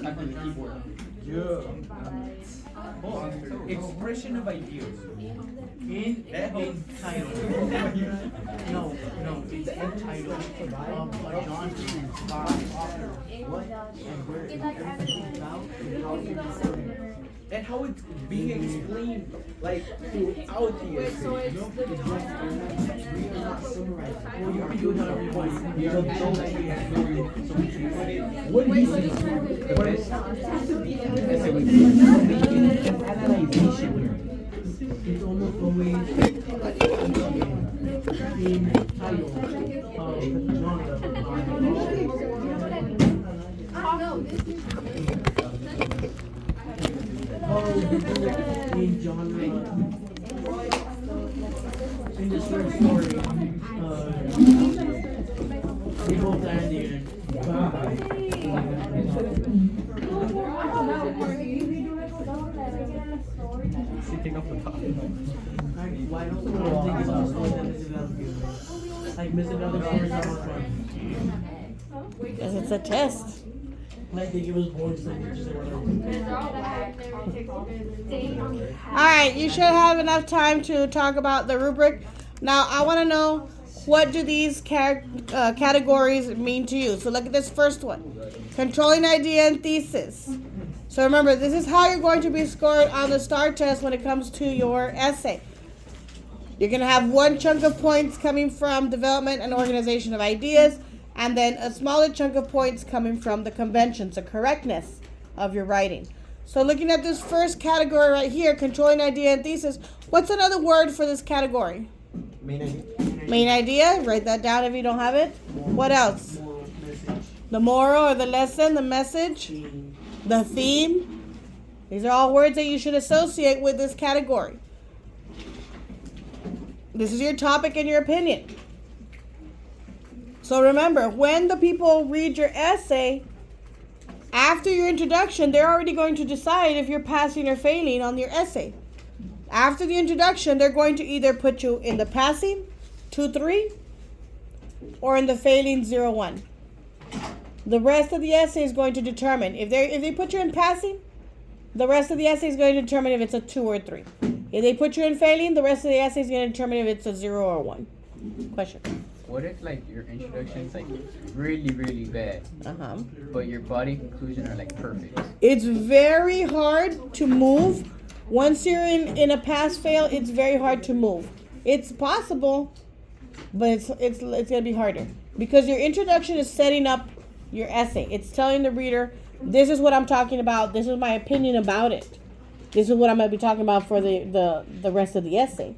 type on the keyboard. Expression of ideas. In title. No, it's entitled of a genre inspired author. What and where everything about and how you're considering. And how it's being explained, like throughout the essay. No, it's just we are not summarizing. Well, you already do it however you want. You don't know that you have story, so we can put it. What do you think? The best has to be in the essay with an analyzation here. It's almost always in title of genre. In the short story, they both land here. Sitting up the top. Why don't we think about stories that Miss Isabel like Miss Isabel stories are more fun? Because it's a test. Like they give us board languages or whatever. Alright, you should have enough time to talk about the rubric. Now, I want to know, what do these categories mean to you? So look at this first one. Controlling idea and thesis. So remember, this is how you're going to be scored on the STAAR test when it comes to your essay. You're going to have one chunk of points coming from development and organization of ideas, and then a smaller chunk of points coming from the conventions, the correctness of your writing. So looking at this first category right here, controlling idea and thesis, what's another word for this category? Main idea. Main idea, write that down if you don't have it. What else? The moral or the lesson, the message, the theme. These are all words that you should associate with this category. This is your topic and your opinion. So remember, when the people read your essay, after your introduction, they're already going to decide if you're passing or failing on your essay. After the introduction, they're going to either put you in the passing, 2-3, or in the failing, 0-1. The rest of the essay is going to determine. If they put you in passing, the rest of the essay is going to determine if it's a 2 or 3. If they put you in failing, the rest of the essay is going to determine if it's a 0 or 1. Question. What if like your introduction is like really, really bad, but your body conclusion are like perfect? It's very hard to move. Once you're in a pass-fail, it's very hard to move. It's possible, but it's going to be harder. Because your introduction is setting up your essay. It's telling the reader, this is what I'm talking about. This is my opinion about it. This is what I'm going to be talking about for the rest of the essay.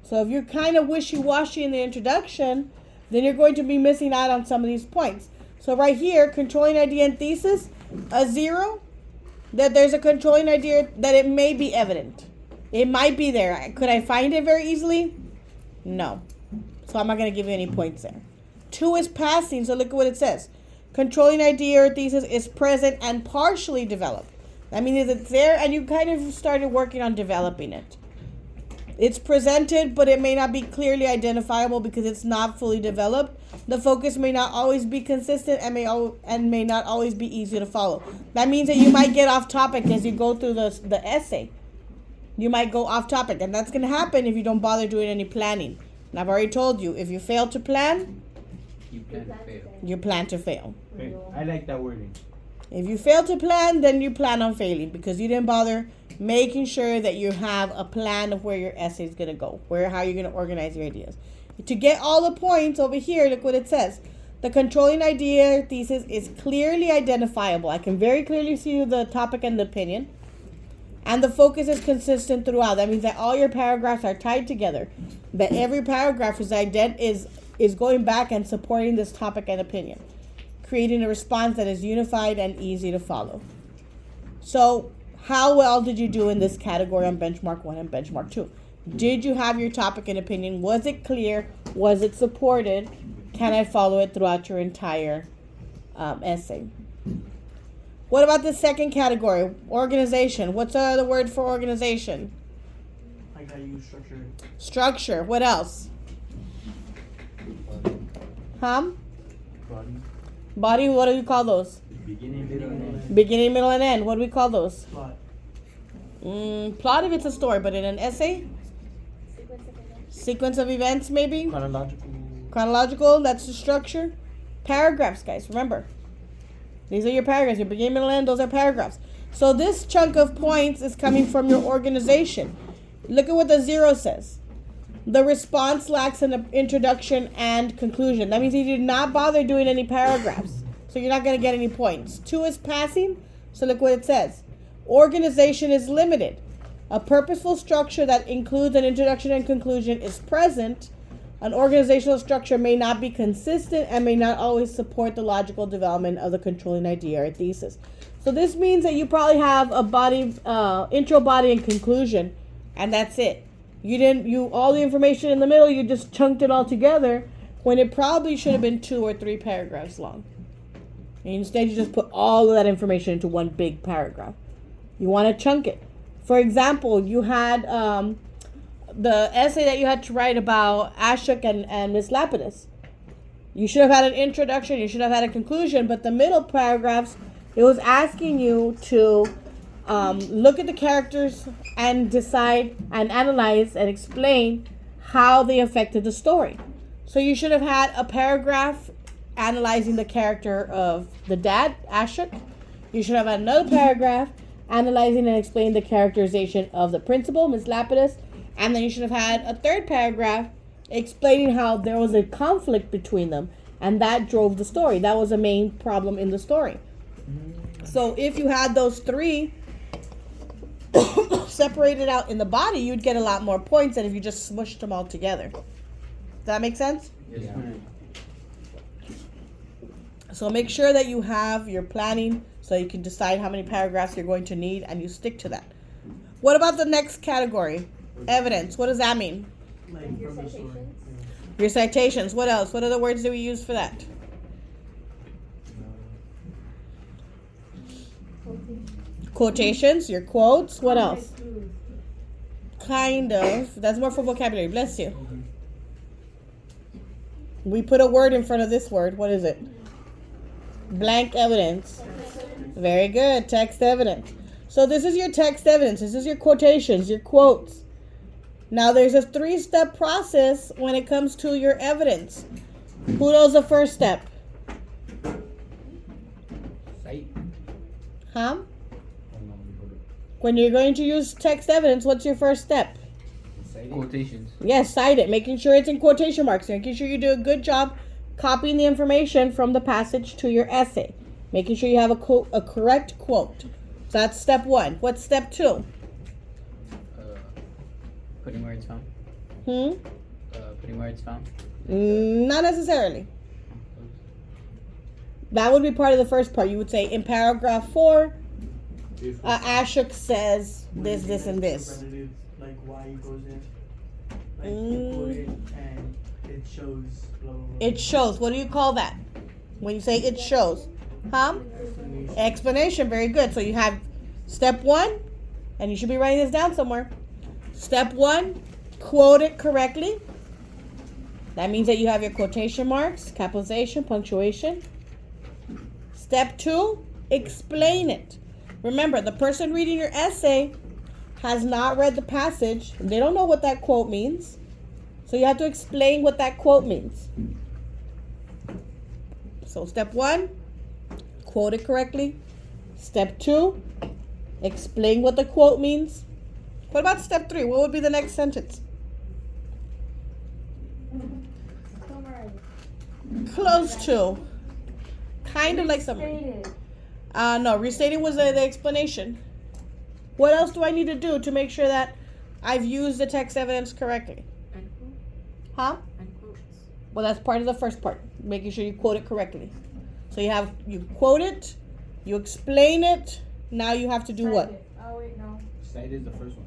So if you're kind of wishy-washy in the introduction, then you're going to be missing out on some of these points. So right here, controlling idea and thesis, a 0, that there's a controlling idea, that it may be evident. It might be there. Could I find it very easily? No. So I'm not going to give you any points there. 2 is passing, so look at what it says. Controlling idea or thesis is present and partially developed. That means it's there and you kind of started working on developing it. It's presented, but it may not be clearly identifiable because it's not fully developed. The focus may not always be consistent and may not always be easy to follow. That means that you might get off topic as you go through the essay. You might go off topic, and that's going to happen if you don't bother doing any planning. And I've already told you, if you fail to plan, You plan to fail. you plan to fail. Okay, I like that wording. If you fail to plan, then you plan on failing because you didn't bother making sure that you have a plan of where your essay is going to go, how you're going to organize your ideas. To get all the points over here, look what it says. The controlling idea thesis is clearly identifiable. I can very clearly see the topic and the opinion. And the focus is consistent throughout. That means that all your paragraphs are tied together. That every paragraph is going back and supporting this topic and opinion, creating a response that is unified and easy to follow. So, how well did you do in this category on benchmark 1 and benchmark 2? Did you have your topic and opinion? Was it clear? Was it supported? Can I follow it throughout your entire essay? What about the second category, organization? What's the other word for organization? I gotta use structure. Structure. What else? Body. Body, what do you call those? Beginning, middle, and end. Beginning, middle, and end. What do we call those? Plot. Plot if it's a story, but in an essay? Sequence of events, maybe? Chronological. Chronological, that's the structure. Paragraphs, guys, remember. These are your paragraphs. Your beginning, middle, and end, those are paragraphs. So this chunk of points is coming from your organization. Look at what the 0 says. The response lacks an introduction and conclusion. That means you did not bother doing any paragraphs. So you're not going to get any points. 2 is passing. So look what it says. Organization is limited. A purposeful structure that includes an introduction and conclusion is present. An organizational structure may not be consistent and may not always support the logical development of the controlling idea or thesis. So this means that you probably have a body, intro, body, and conclusion, and that's it. All the information in the middle, you just chunked it all together when it probably should have been 2 or 3 paragraphs long. And instead, you just put all of that information into one big paragraph. You want to chunk it. For example, you had the essay that you had to write about Ashok and Miss Lapidus. You should have had an introduction, you should have had a conclusion, but the middle paragraphs, it was asking you to look at the characters and decide and analyze and explain how they affected the story. So you should have had a paragraph analyzing the character of the dad, Ashok. You should have had another paragraph analyzing and explaining the characterization of the principal, Miss Lapidus. And then you should have had a third paragraph explaining how there was a conflict between them. And that drove the story. That was the main problem in the story. So if you had those 3 separated out in the body, you'd get a lot more points than if you just smushed them all together. Does that make sense? Yes, ma'am. So make sure that you have your planning so you can decide how many paragraphs you're going to need and you stick to that. What about the next category? Evidence. What does that mean? Like Your from the story. citations. Your citations. What else? What other words do we use for that? Quotations. Your quotes. What else? Kind of. That's more for vocabulary. Bless you. We put a word in front of this word. What is it? Blank evidence. Very good. Text evidence. So this is your text evidence. This is your quotations, your quotes. Now there's a 3-step process when it comes to your evidence. Who knows the first step? Cite. Huh? When you're going to use text evidence, what's your first step? Quotations. Yes, cite it. Making sure it's in quotation marks. Making sure you do a good job copying the information from the passage to your essay. Making sure you have a correct quote. So that's step 1. What's step 2? Putting where it's found. Putting where it's found. Not necessarily. That would be part of the first part. You would say in paragraph 4, Ashok says this, and this. Like why he goes in. Like you put it and it shows blah, blah, blah. It shows. What do you call that? When you say it shows. Huh? Explanation. Very good. So you have step 1, and you should be writing this down somewhere. Step 1, quote it correctly. That means that you have your quotation marks, capitalization, punctuation. Step 2, explain it. Remember, the person reading your essay has not read the passage. They don't know what that quote means. So you have to explain what that quote means. So step 1, quote it correctly. Step 2, explain what the quote means. What about step 3? What would be the next sentence? Close to. Kind of like summary. No, restating was the explanation. What else do I need to do to make sure that I've used the text evidence correctly? Huh? Well, that's part of the first part. Making sure you quote it correctly. So you quote it, you explain it. Now you have to do what? Oh wait, no. Cite is the first one.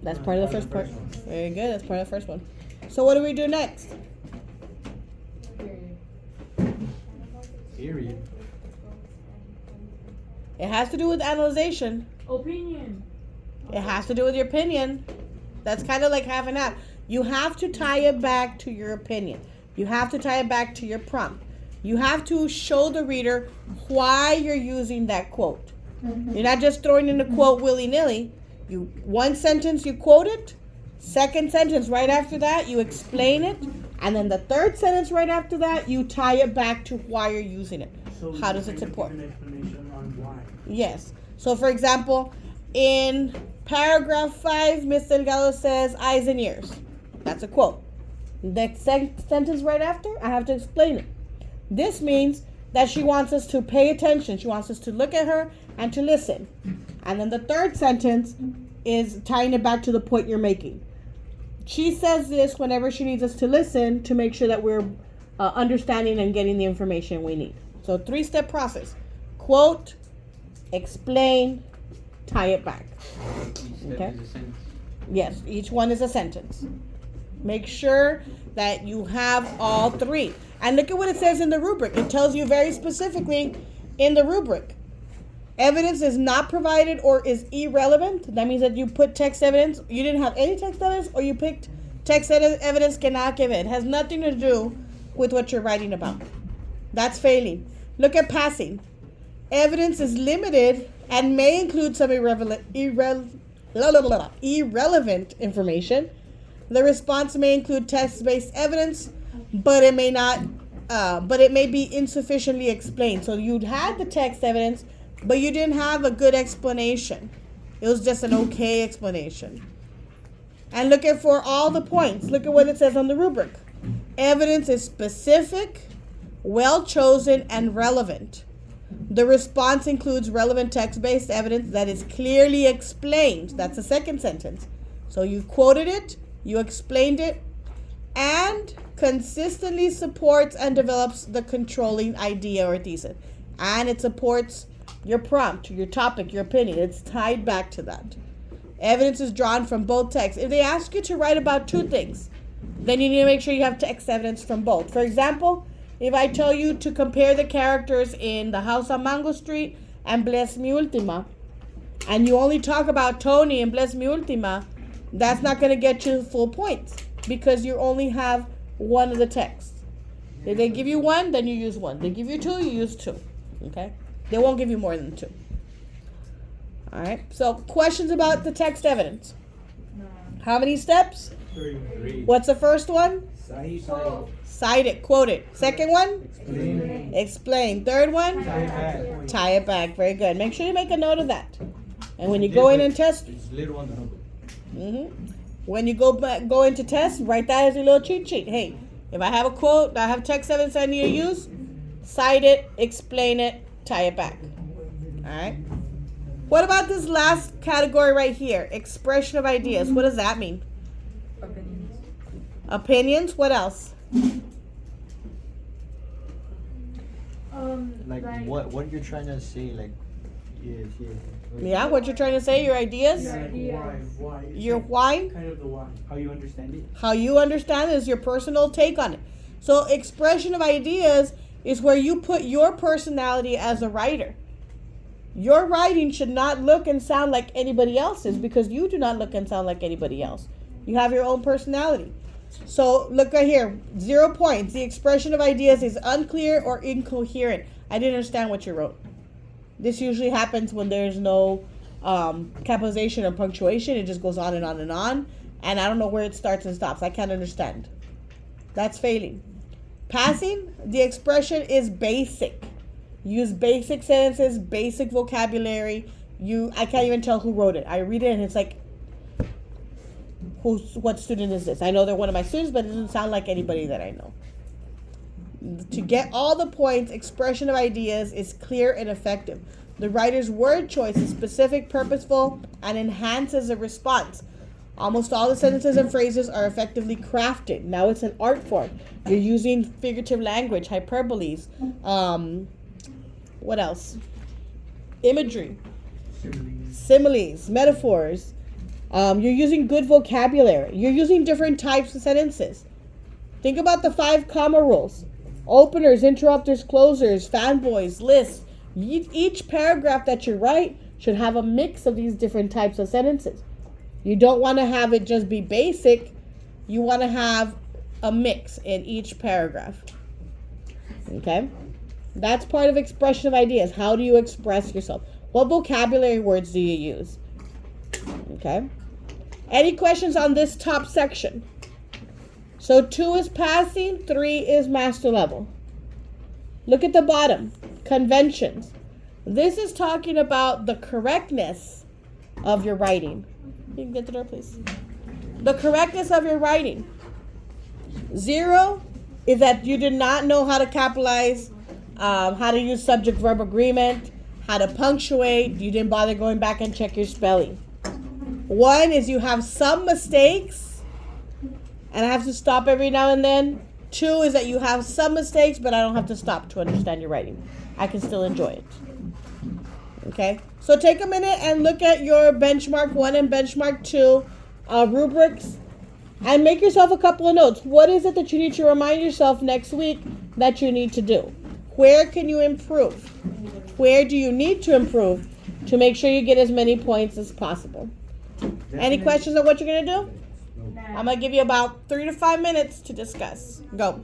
That's part of the first part. Very good. That's part of the first one. So what do we do next? Period. It has to do with analyzation. Opinion. It has to do with your opinion. That's kind of like half and half. You have to tie it back to your opinion. You have to tie it back to your prompt. You have to show the reader why you're using that quote. You're not just throwing in a quote willy-nilly. One sentence, you quote it. Second sentence, right after that, you explain it. And then the third sentence right after that, you tie it back to why you're using it. So How does it support? An explanation on why. Yes. So, for example, in paragraph 5, Ms. Delgado says eyes and ears. That's a quote. The sentence right after, I have to explain it. This means that she wants us to pay attention. She wants us to look at her and to listen. And then the third sentence is tying it back to the point you're making. She says this whenever she needs us to listen to make sure that we're understanding and getting the information we need. So 3-step process. Quote, explain, tie it back. Each step Okay. is a sentence. Yes, each one is a sentence. Make sure that you have all 3. And look at what it says in the rubric. It tells you very specifically in the rubric. Evidence is not provided or is irrelevant. That means that you put text evidence, you didn't have any text evidence, or you picked text evidence cannot give it. It has nothing to do with what you're writing about. That's failing. Look at passing. Evidence is limited and may include some irrelevant information. The response may include text-based evidence, but it may not. But it may be insufficiently explained. So you'd had the text evidence, but you didn't have a good explanation. It was just an okay explanation. And look at for all the points. Look at what it says on the rubric. Evidence is specific, well chosen, and relevant. The response includes relevant text-based evidence that is clearly explained. That's the second sentence. So you quoted it, you explained it, and consistently supports and develops the controlling idea or thesis. And it supports your prompt, your topic, your opinion. It's tied back to that. Evidence is drawn from both texts. If they ask you to write about 2 things, then you need to make sure you have text evidence from both. For example, if I tell you to compare the characters in The House on Mango Street and Bless Mi Ultima, and you only talk about Tony and Bless Mi Ultima, that's not going to get you full points because you only have one of the texts. If they give you 1, then you use 1. They give you 2, you use 2. Okay? They won't give you more than 2. All right. So questions about the text evidence. How many steps? 3. What's the first one? Quote. Cite it, quote it. Second one? Explain. Explain. Third one? Tie it back. Tie it back. Very good. Make sure you make a note of that. And when you go in and test, It's later on the number. when you go into test, write that as your little cheat sheet. Hey, if I have a quote, I have text evidence I need to use, cite it, explain it, tie it back. All right. What about this last category right here? Expression of ideas. What does that mean? Opinions. What else? Like what you're trying to say, like yes. Yeah, what you're trying to say, your ideas, Why? your why, Kind of the why. How you understand it. how you understand is your personal take on it. So expression of ideas is where you put your personality as a writer. Your writing should not look and sound like anybody else's because you do not look and sound like anybody else. You have your own personality. So look right here, 0 points. The expression of ideas is unclear or incoherent. I didn't understand what you wrote. This usually happens when there's no capitalization or punctuation. It just goes on and on and on. And I don't know where it starts and stops. I can't understand. That's failing. Passing, the expression is basic. Use basic sentences, basic vocabulary. I can't even tell who wrote it. I read it and it's like, what student is this? I know they're one of my students, but it doesn't sound like anybody that I know. To get all the points, expression of ideas is clear and effective. The writer's word choice is specific, purposeful, and enhances a response. Almost all the sentences and phrases are effectively crafted. Now it's an art form. You're using figurative language, hyperboles. What else? Imagery, similes, metaphors. You're using good vocabulary. You're using different types of sentences. Think about the 5 comma rules. Openers, interrupters, closers, fanboys, lists. Each paragraph that you write should have a mix of these different types of sentences. You don't want to have it just be basic. You want to have a mix in each paragraph. Okay? That's part of expression of ideas. How do you express yourself? What vocabulary words do you use? Okay? Any questions on this top section? So 2 is passing, 3 is master level. Look at the bottom. Conventions. This is talking about the correctness of your writing. You can get the door, please. The correctness of your writing. 0 is that you did not know how to capitalize, how to use subject-verb agreement, how to punctuate. You didn't bother going back and check your spelling. 1 is you have some mistakes, and I have to stop every now and then. 2 is that you have some mistakes, but I don't have to stop to understand your writing. I can still enjoy it. Okay? So take a minute and look at your benchmark 1 and benchmark 2 rubrics and make yourself a couple of notes. What is it that you need to remind yourself next week that you need to do? Where can you improve? Where do you need to improve to make sure you get as many points as possible? Any questions on what you're going to do? I'm going to give you about 3 to 5 minutes to discuss. Go.